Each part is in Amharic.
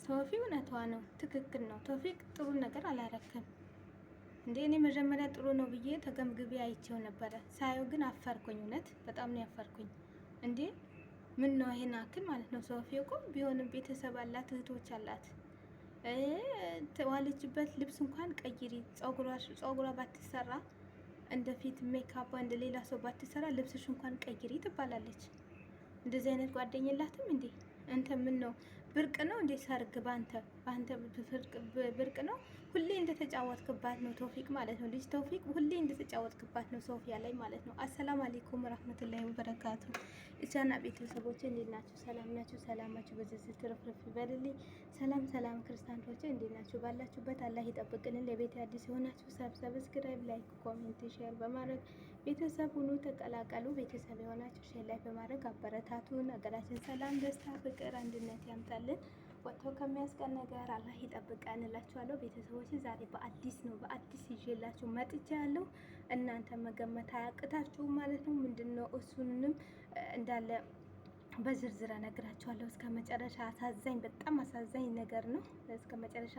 ሶፊ እውነቷ ነው፣ ትክክል ነው። ቶፊቅ ጥሩ ነገር አላረክም እንዴ። እኔ መጀመሪያ ጥሩ ነው ብዬ ተገምግቤ አይቼው ነበረ። ሳየው ግን አፈርኩኝ። እውነት በጣም ነው ያፈርኩኝ። እንዴ ምን ነው ይሄን አክል ማለት ነው። ሶፊ እኮ ቢሆንም ቤተሰብ አላት፣ እህቶች አላት። ዋለችበት ልብስ እንኳን ቀይሪ፣ ጸጉሯ ባትሰራ እንደ ፊት ሜካፕ እንደ ሌላ ሰው ባትሰራ ልብስሽ እንኳን ቀይሪ ትባላለች። እንደዚህ አይነት ጓደኛ የላትም እንዴ? አንተ ምን ነው ብርቅ ነው እንዴ? ሰርግ በአንተ ብርቅ ነው? ሁሌ እንደተጫወትክባት ነው ቶፊቅ ማለት ነው። ልጅ ቶፊቅ ሁሌ እንደተጫወትክባት ነው ሶፊያ ላይ ማለት ነው። አሰላም አለይኩም ወራህመቱላሂ ወበረካቱ። እቻና ቤተሰቦች እንዴት ናችሁ? ሰላም ናችሁ? ሰላማችሁ በዚህ ትርፍርፍ ይበልልኝ። ሰላም ሰላም ክርስቲያኖች እንዴት ናችሁ? ባላችሁበት አላህ ይጠብቅልን። ለቤት አዲስ የሆናችሁ ሰብስክራይብ፣ ላይክ፣ ኮሜንት፣ ሼር በማድረግ ቤተሰብ ሁኑ ተቀላቀሉ። ቤተሰብ የሆናችሁ ሼር ላይ በማድረግ አበረታቱን። ሀገራችን ሰላም፣ ደስታ፣ ፍቅር፣ አንድነት ያምጣልን። ወጥቶ ከሚያስቀን ነገር አላህ ይጠብቀን እላችኋለሁ። ቤተሰቦች ዛሬ በአዲስ ይዤላችሁ መጥቻ ያለው እናንተ መገመት አያቅታችሁ ማለት ነው። ምንድነው እሱንም እንዳለ በዝርዝር እነግራችኋለሁ እስከ መጨረሻ። በጣም አሳዛኝ ነገር ነው። እስከ መጨረሻ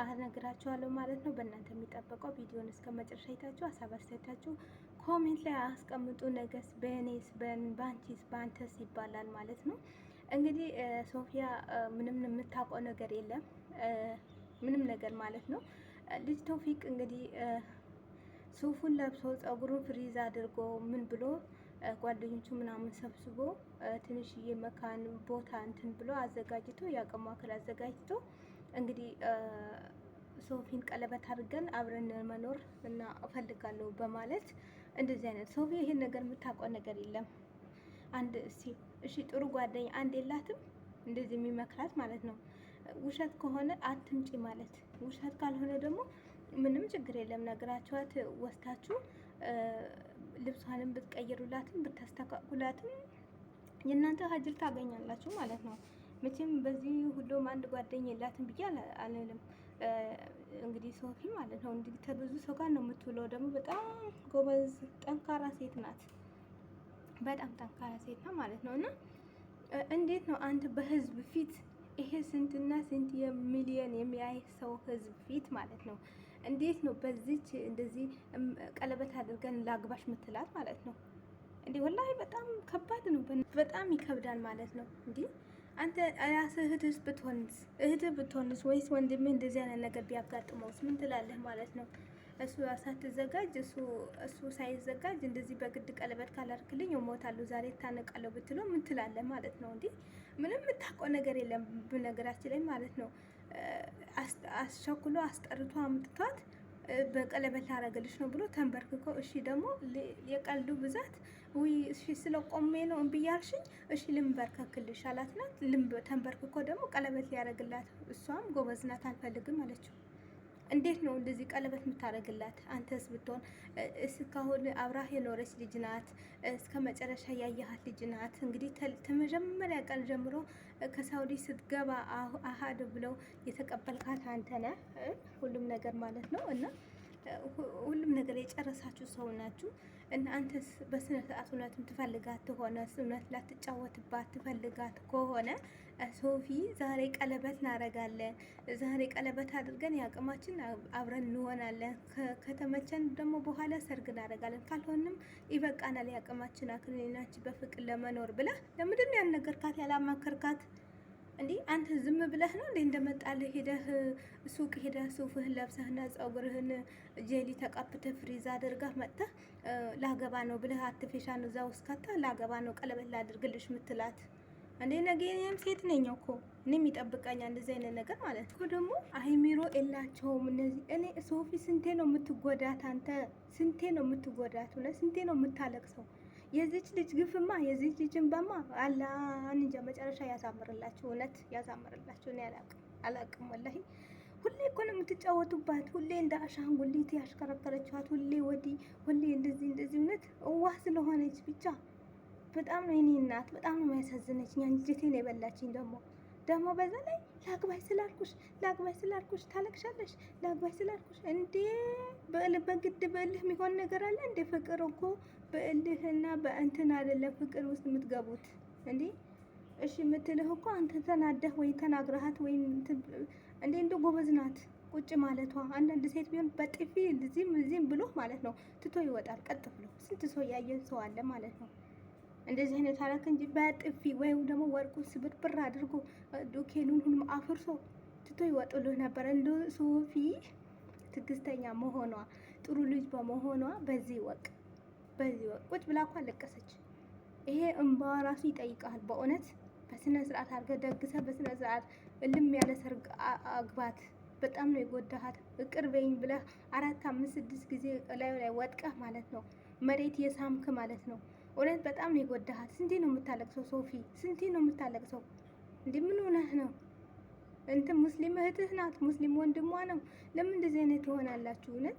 እነግራችኋለሁ ማለት ነው። በእናንተ የሚጠበቀው ቪዲዮን እስከ መጨረሻ አይታችሁ ሀሳብ አስተያየታችሁ ኮሜንት ላይ አስቀምጡ። ነገስ በእኔስ በአንቺስ በአንተስ ይባላል ማለት ነው። እንግዲህ ሶፊያ ምንም የምታውቀው ነገር የለም፣ ምንም ነገር ማለት ነው። ልጅ ቶፊቅ እንግዲህ ሱፉን ለብሶ ጸጉሩን ፍሪዝ አድርጎ ምን ብሎ ጓደኞቹ ምናምን ሰብስቦ ትንሽዬ መካን ቦታ እንትን ብሎ አዘጋጅቶ የአቅሙ አክል አዘጋጅቶ እንግዲህ ሶፊን ቀለበት አድርገን አብረን መኖር እና እፈልጋለሁ በማለት እንደዚህ አይነት ሶፊ ይሄን ነገር የምታውቀው ነገር የለም። አንድ እሺ ጥሩ ጓደኛ አንድ የላትም እንደዚህ የሚመክራት ማለት ነው። ውሸት ከሆነ አትምጪ ማለት፣ ውሸት ካልሆነ ደግሞ ምንም ችግር የለም። ነገራችኋት ወስታችሁ ልብሷንም ብትቀይሩላትም ብታስተካክላትም የእናንተ ሀጅር ታገኛላችሁ ማለት ነው። መቼም በዚህ ሁሉም አንድ ጓደኛ የላትም ብዬ አልልም። እንግዲህ ሶፊ ማለት ነው እንግዲህ ከብዙ ሰው ጋር ነው የምትውለው። ደግሞ በጣም ጎበዝ ጠንካራ ሴት ናት። በጣም ጠንካራ ሴት ነው ማለት ነው። እና እንዴት ነው አንተ በህዝብ ፊት ይሄ ስንትና ስንት የሚሊየን የሚያይ ሰው ህዝብ ፊት ማለት ነው እንዴት ነው በዚች እንደዚህ ቀለበት አድርገን ላግባሽ ምትላት ማለት ነው? እንዴ ወላሂ በጣም ከባድ ነው። በጣም ይከብዳል ማለት ነው። እንዴ አንተ ራስህ እህትህ ብትሆንስ ወይስ ወንድምህ እንደዚህ አይነት ነገር ቢያጋጥመውስ ምን ትላለህ ማለት ነው? እሱ ሳትዘጋጅ እሱ ሳይዘጋጅ እንደዚህ በግድ ቀለበት ካላርክልኝ እሞታለሁ ዛሬ ታነቃለሁ ብትለው ምን ትላለህ ማለት ነው? እንዴ ምንም የምታውቀው ነገር የለም በነገራችን ላይ ማለት ነው። አስቸኩሎ አስጠርቶ አምጥቷት በቀለበት ላረገልሽ ነው ብሎ ተንበርክኮ፣ እሺ ደግሞ የቀልዱ ብዛት ውይ እሺ ስለቆሜ ነው እምቢ ያልሽኝ፣ እሺ ልንበርከክልሽ አላትናት። ተንበርክኮ ደግሞ ቀለበት ሊያረግላት፣ እሷም ጎበዝ ናት አልፈልግም አለችው። እንዴት ነው እንደዚህ ቀለበት የምታደርግላት? አንተስ ብትሆን እስካሁን አብራህ የኖረች ልጅ ናት፣ እስከ መጨረሻ ያየሃት ልጅ ናት። እንግዲህ ከመጀመሪያ ቀን ጀምሮ ከሳውዲ ስትገባ አሃድ ብለው የተቀበልካት አንተ ነህ፣ ሁሉም ነገር ማለት ነው። እና ሁሉም ነገር የጨረሳችሁ ሰው ናችሁ። እና አንተስ በስነ ስርዓት እውነትም ትፈልጋት ከሆነ እውነት ላትጫወትባት ትፈልጋት ከሆነ ሶፊ ዛሬ ቀለበት እናደርጋለን፣ ዛሬ ቀለበት አድርገን የአቅማችን አብረን እንሆናለን፣ ከተመቸን ደግሞ በኋላ ሰርግ እናደርጋለን፣ ካልሆንም ይበቃናል የአቅማችን አክሊናች በፍቅር ለመኖር ብለህ ለምንድን ነው ያልነገርካት ያላማከርካት? እንዲህ አንተ ዝም ብለህ ነው እንዴ እንደመጣልህ ሄደህ ሱቅ ሄደህ ሱፍህን ለብሰህና ጸጉርህን ጄሊ ተቀብተህ ፍሪዝ አድርገህ መጥተህ ላገባ ነው ብለህ አትፌሻን እዛ ውስጥ ከተህ ላገባ ነው ቀለበት ላድርግልሽ ምትላት እንዴ? ነገ እኔም ሴት ነኝ እኮ እኔም ይጠብቀኛል እንደዚህ አይነት ነገር ማለት ነው። ደግሞ አይሚሮ የላቸውም እነዚህ። እኔ ሶፊ ስንቴ ነው የምትጎዳት አንተ? ስንቴ ነው የምትጎዳት? እውነት ስንቴ ነው የምታለቅሰው? የዚች ልጅ ግፍማ የዚች ልጅን በማ አላህ እንጃ መጨረሻ ያሳምርላችሁ፣ እውነት ያሳምርላችሁ። እኔ አላቅም ወላሂ። ሁሌ እኮ ነው የምትጫወቱባት፣ ሁሌ እንደ አሻንጉሊት ያሽከረከረችኋት፣ ሁሌ ወዲህ ሁሌ እንደዚህ። እውነት እዋህ ስለሆነች ብቻ በጣም ነው የኔ እናት፣ በጣም ነው የሚያሳዝነችኝ። አንጀቴን የበላችኝ ደግሞ በዛ ላይ ላግባሽ ስላልኩሽ ታለቅሻለሽ። ላግባሽ ስላልኩሽ እንዴ! በግድ በእልህ የሚሆን ነገር አለ እንዴ? ፍቅር እኮ በእልህና በእንትን አይደለም ፍቅር ውስጥ የምትገቡት እንዴ። እሺ የምትልህ እኮ አንተ ተናደህ ወይ ተናግረሃት ወይም እንደ ጎበዝ ናት ቁጭ ማለቷ። አንዳንድ ሴት ቢሆን በጥፊ እዚህም እዚህም ብሎ ማለት ነው ትቶ ይወጣል ቀጥ ብሎ። ስንት ሰው ያየን ሰው አለ ማለት ነው። እንደዚህ አይነት አላክ እንጂ በጥፊ ወይም ደግሞ ወርቁ ስብርብር አድርጎ ዱኬኑን ሁሉም አፍርሶ ትቶ ይወጡልህ ነበር። እንደ ሶፊ ትዕግስተኛ መሆኗ ጥሩ ልጅ በመሆኗ በዚህ ወቅ ቁጭ ብላ እኮ አለቀሰች። ይሄ እንባዋ ራሱ ይጠይቃል በእውነት። በስነ ስርዓት አድርገህ ደግሰህ በስነ ስርዓት እልም ያለ ሰርግ አግባት። በጣም ነው የጎዳሃት። እቅር በይኝ ብለህ 4፣ 5፣ 6 ጊዜ ላዩ ላይ ወጥቀህ ማለት ነው መሬት የሳምክ ማለት ነው። እውነት በጣም ነው የጎዳሃት። ስንቴ ነው የምታለቅሰው ሶፊ? ስንቴ ነው የምታለቅሰው? እንዴ ምን ሆነህ ነው? እንትን ሙስሊም እህትህ ናት፣ ሙስሊም ወንድሟ ነው። ለምን እንደዚህ አይነት ትሆናላችሁ? እውነት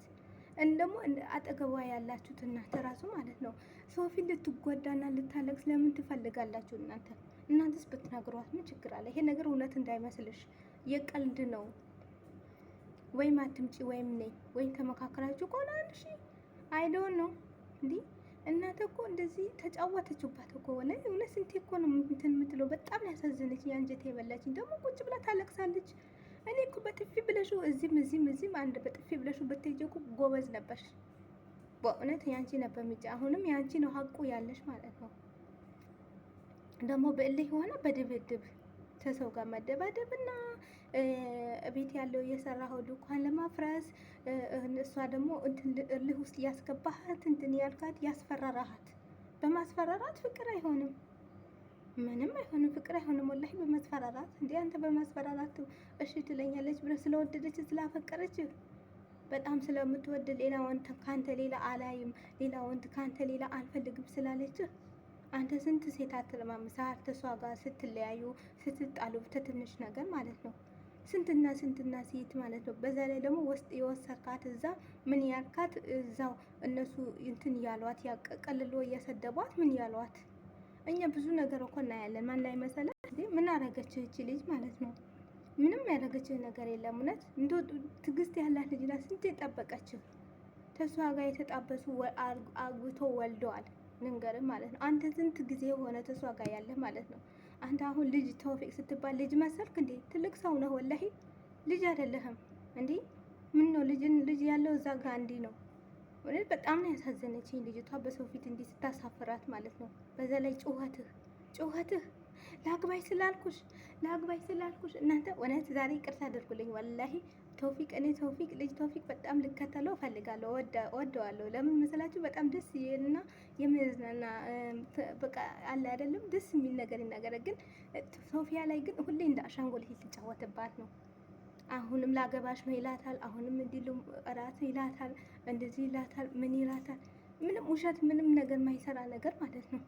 ደግሞ አጠገቧ ያላችሁት እናንተ ራሱ ማለት ነው ሶፊ ልትጎዳና ልታለቅስ ለምን ትፈልጋላችሁ? እናንተስ ብትነግሯት ምን ችግር አለ? ይሄ ነገር እውነት እንዳይመስልሽ የቀልድ ነው። ወይም አትምጪ ወይም ነይ ወይም ተመካከራችሁ ከሆነ እሺ። አይዶን ነው እንዲህ እናንተ እኮ እንደዚህ ተጫወተችባት እኮ እውነት ስንቴ እኮ ነው እንትን የምትለው። በጣም ያሳዘነች የአንጀት የበላችኝ። ደግሞ ቁጭ ብላ ታለቅሳለች። እኔ እኮ በጥፊ ብለሹ እዚህም አንድ በጥፊ ብለሹ ብትሄጂ እኮ ጎበዝ ነበርሽ። በእውነት ያንቺ ነበር የሚጫ አሁንም ያንቺ ነው ሀቁ ያለሽ ማለት ነው። ደግሞ በእልህ የሆነ በድብድብ ከሰው ጋር መደባደብ እና ቤት ያለው የሰራኸው ድንኳን ለማፍረስ እሷ ደግሞ እልህ ውስጥ ያስገባሃት እንትን ያልካት ያስፈራራሃት። በማስፈራራት ፍቅር አይሆንም፣ ምንም አይሆንም፣ ፍቅር አይሆንም። ወላሂ በማስፈራራት እንዴ! አንተ በማስፈራራት እሺ ትለኛለች ብለህ ስለወደደች ስላፈቀረች በጣም ስለምትወድ ሌላ ወንድ ካንተ ሌላ አላይም፣ ሌላ ወንድ ካንተ ሌላ አልፈልግም ስላለች አንተ ስንት ሴት አትለማምሳት ተሷ ጋር ስትለያዩ ስትጣሉ በትንሽ ነገር ማለት ነው። ስንትና ሴት ማለት ነው። በዛ ላይ ደግሞ ውስጥ የወሰድካት እዛ ምን ያልካት እዛው እነሱ እንትን ያሏት ያቀልሎ እየሰደቧት ምን ያሏት። እኛ ብዙ ነገር እኮ እናያለን። ማን ላይ መሰለ እንዴ? ምን አረገችህ እቺ ልጅ ማለት ነው? ምንም ያደረገችህ ነገር የለም። እውነት እንዶ ትዕግስት ያላት ልጅ ናት። ስንት የጠበቀችው ተሷ ጋር የተጣበሱ አግብቶ ወልደዋል። ልንገርህ ማለት ነው። አንተ ስንት ጊዜ የሆነ ተሷ ጋር ያለህ ማለት ነው። አንተ አሁን ልጅ ተውፊቅ ስትባል ልጅ መሰልክ እንዴ? ትልቅ ሰው ነህ ወላሂ። ልጅ አይደለህም እንዴ? ምን ነው ልጅ ያለው እዛ ጋር እንዲህ ነው። እውነት በጣም ነው ያሳዘነችኝ ልጅቷ በሰው ፊት እንዲህ ስታሳፍራት ማለት ነው። በዛ ላይ ጩኸትህ ላግባይ ስላልኩሽ እናንተ እውነት ዛሬ ይቅርታ አድርጉልኝ ወላሂ። ልጅ ተውፊቅ በጣም ልከተለው እፈልጋለሁ፣ ወደዋለሁ። ለምን መሰላችሁ? በጣም ደስ ይልና የሚያዝናና በቃ አለ አይደለም፣ ደስ የሚል ነገር ይናገራል። ግን ሶፊያ ላይ ግን ሁሌ እንደ አሻንጉሊት ልትጫወትባት ነው። አሁንም ላገባሽ ነው ይላታል፣ አሁንም እንዲሉ እራት ይላታል፣ እንደዚህ ይላታል፣ ምን ይላታል። ምንም ውሸት፣ ምንም ነገር ማይሰራ ነገር ማለት ነው።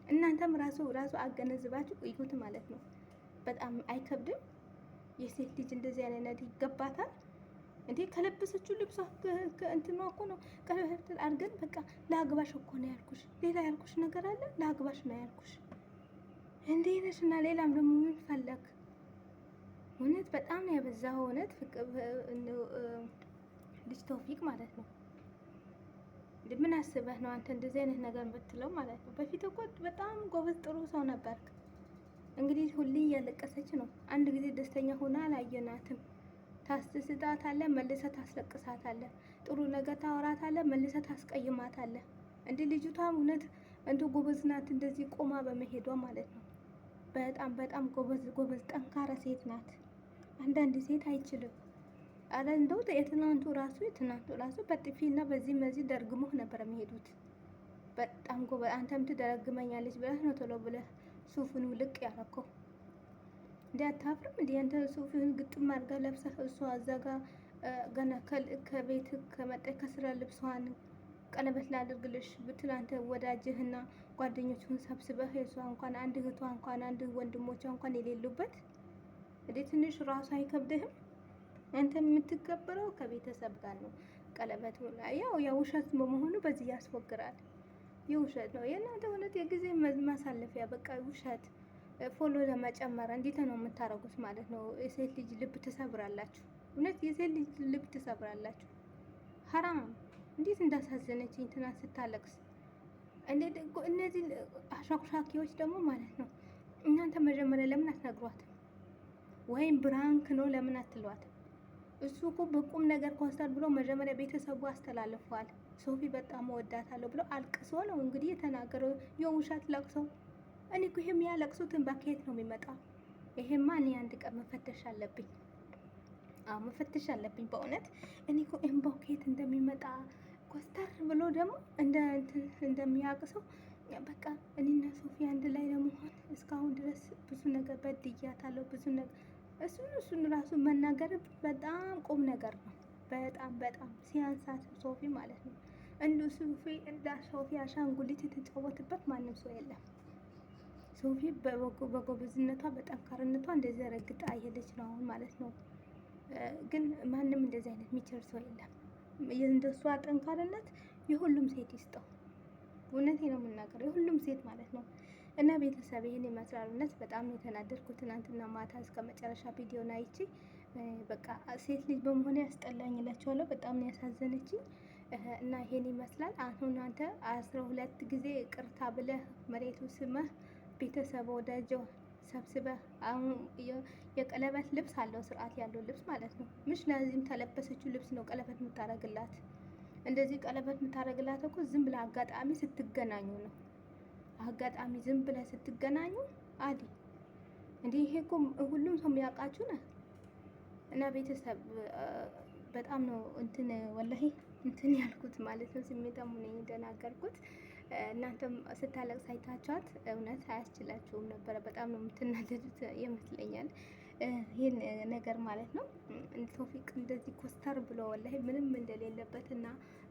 እናንተም ራሱ አገነዝባችሁ እዩት ማለት ነው። በጣም አይከብድም? የሴት ልጅ እንደዚህ አይነት ነገር ይገባታል እንዴ? ከለበሰችው ልብሷ ከእንትኗ እኮ ነው ቀለበት አድርገን በቃ ለአግባሽ እኮ ነው ያልኩሽ። ሌላ ያልኩሽ ነገር አለ? ለአግባሽ ነው ያልኩሽ እንዴ ነሽ። እና ሌላም ደግሞ ምን ፈለግ? እውነት በጣም ነው ያበዛው። እውነት ልጅ ተውፊቅ ማለት ነው። ምን አስበህ ነው አንተ እንደዚህ አይነት ነገር ብትለው ማለት ነው? በፊት እኮ በጣም ጎበዝ ጥሩ ሰው ነበርክ። እንግዲህ ሁሌ እያለቀሰች ነው። አንድ ጊዜ ደስተኛ ሆና አላየናትም። ታስደስታታለህ፣ መልሰህ ታስለቅሳታለህ። ጥሩ ነገር ታወራታለህ፣ መልሰህ ታስቀይማታለህ። እንደ ልጅቷ እውነት እንደ ጎበዝ ናት፣ እንደዚህ ቆማ በመሄዷ ማለት ነው። በጣም ጎበዝ ጠንካራ ሴት ናት። አንዳንድ ሴት አይችልም። አረ እንደው የትናንቱ ራሱ በጥፊና በዚህ ደርግሞህ ነበር የሚሄዱት። በጣም ጎበዝ። አንተም ትደረግመኛለች ብለህ ነው ቶሎ ብለህ ሱፉን ውልቅ ያረከው። እንዴ አታፍርም? እንዴ አንተ ሱፍህን ግጥም አድርገህ ለብሰህ እሷ እዛ ጋር ገና ከቤት ከመጣች ከስራ ልብሷን ቀለበት ላድርግልሽ ብትል አንተ ወዳጅህና ጓደኞችህን ሰብስበህ የሷ እንኳን አንድ እህቷ እንኳን አንድ ወንድሞቿ እንኳን የሌሉበት እንዴ ትንሽ ራሱ አይከብድህም? አንተ የምትከበረው ከቤተሰብ ጋር ነው። ቀለበት ያው የውሸት በመሆኑ በዚህ ያስፎግራል። የውሸት ነው የእናንተ እውነት የጊዜ ማሳለፊያ በቃ ውሸት ፎሎ ለመጨመር እንዴት ነው የምታረጉት ማለት ነው። የሴት ልጅ ልብ ትሰብራላችሁ። እውነት የሴት ልጅ ልብ ትሰብራላችሁ። ሀራም እንዴት እንዳሳዘነች እንትና ስታለቅስ። እነዚህ አሻክሻኪዎች ደግሞ ማለት ነው እናንተ መጀመሪያ ለምን አትነግሯትም? ወይም ብራንክ ነው ለምን አትሏትም? እሱ እኮ በቁም ነገር ኮንሰር ብሎ መጀመሪያ ቤተሰቡ አስተላልፈዋል። ሶፊ በጣም እወዳታለሁ ብሎ አልቅሶ ነው እንግዲህ የተናገረው፣ የውሸት ለቅሶ። እኔ እኮ ይሄም ያለቅሱትን በከየት ነው የሚመጣው? ይሄማ እኔ አንድ ቀን መፈተሽ አለብኝ። አዎ መፈተሽ አለብኝ በእውነት። እኔ እኮ ኤምባው ከየት እንደሚመጣ ኮስተር ብሎ ደግሞ እንደሚያውቅ ሰው በቃ እኔና ሶፊ አንድ ላይ ለመሆን እስካሁን ድረስ ብዙ ነገር በድያታለሁ። ብዙ ነገር እሱን ራሱ መናገር በጣም ቁም ነገር ነው። በጣም በጣም ሲያንሳት ሶፊ ማለት ነው። እንዱ ሶፊ እንዳ ሶፊ አሻንጉሊት የተጫወተበት ማንም ሰው የለም። ሶፊ በጎበዝነቷ በጠንካርነቷ እንደዚህ ረግጣ እየሄደች ነው አሁን ማለት ነው። ግን ማንም እንደዚህ አይነት የሚችል ሰው የለም። እንደሷ ጠንካርነት የሁሉም ሴት ይስጠው። እውነቴ ነው የምናገረው፣ የሁሉም ሴት ማለት ነው። እና ቤተሰብ ይህን ይመስላል። እውነት በጣም ነው የተናደድኩት ትናንትና ማታ እስከ መጨረሻ ቪዲዮን አይቼ በቃ ሴት ልጅ በመሆኔ ያስጠላኝ እላቸዋለሁ። በጣም ነው ያሳዘነችኝ። እና ይሄን ይመስላል። አሁን አንተ 12 ጊዜ ቅርታ ብለህ መሬቱ ስመህ ቤተሰብ ወዳጆ ሰብስበህ አሁን የቀለበት ልብስ አለው ስርዓት ያለው ልብስ ማለት ነው። ምሽ ለዚህም ተለበሰችው ልብስ ነው ቀለበት የምታረግላት። እንደዚህ ቀለበት የምታረግላት እኮ ዝም ብለህ አጋጣሚ ስትገናኙ ነው። አጋጣሚ ዝም ብለህ ስትገናኙ አዲ እንዲህ ይሄ እኮ ሁሉም ሰው የሚያውቃችሁ ነው። እና ቤተሰብ በጣም ነው እንትን ወላሂ እንትን ያልኩት ማለት ነው። ስሜታሙ ነኝ እንደናገርኩት። እናንተም ስታለቅስ አይታችኋት እውነት አያስችላችሁም ነበረ። በጣም ነው የምትናደዱት ይመስለኛል ይህን ነገር ማለት ነው። ቶፊቅ እንደዚህ ኮስተር ብሎ ወላሂ ምንም እንደሌለበት እና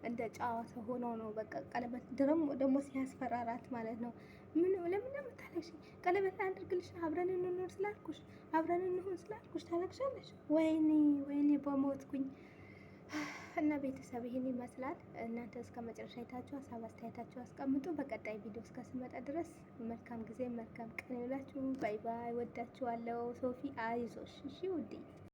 እንደ ጨዋ ሰው ሆኖ ነው በቃ ቀለበት ደግሞ ሲያስፈራራት ማለት ነው። ለምን ታለቅሽ? ቀለበት አድርግልሽ አብረን እንኖር ስላልኩሽ አብረን እንሆን ስላልኩሽ ታለቅሻለሽ? ወይኔ ወይኔ በሞትኩኝ። እና ቤተሰብ ይህን ይመስላል። እናንተ እስከ መጨረሻ አይታችሁ ሀሳብ አስተያየታችሁ አስቀምጡ። በቀጣይ ቪዲዮ እስከ ስመጣ ድረስ መልካም ጊዜ መልካም ቀን ይላችሁ። ባይ ባይ። ወዳችኋለሁ። ሶፊ አይዞሽ እሺ ውዴ።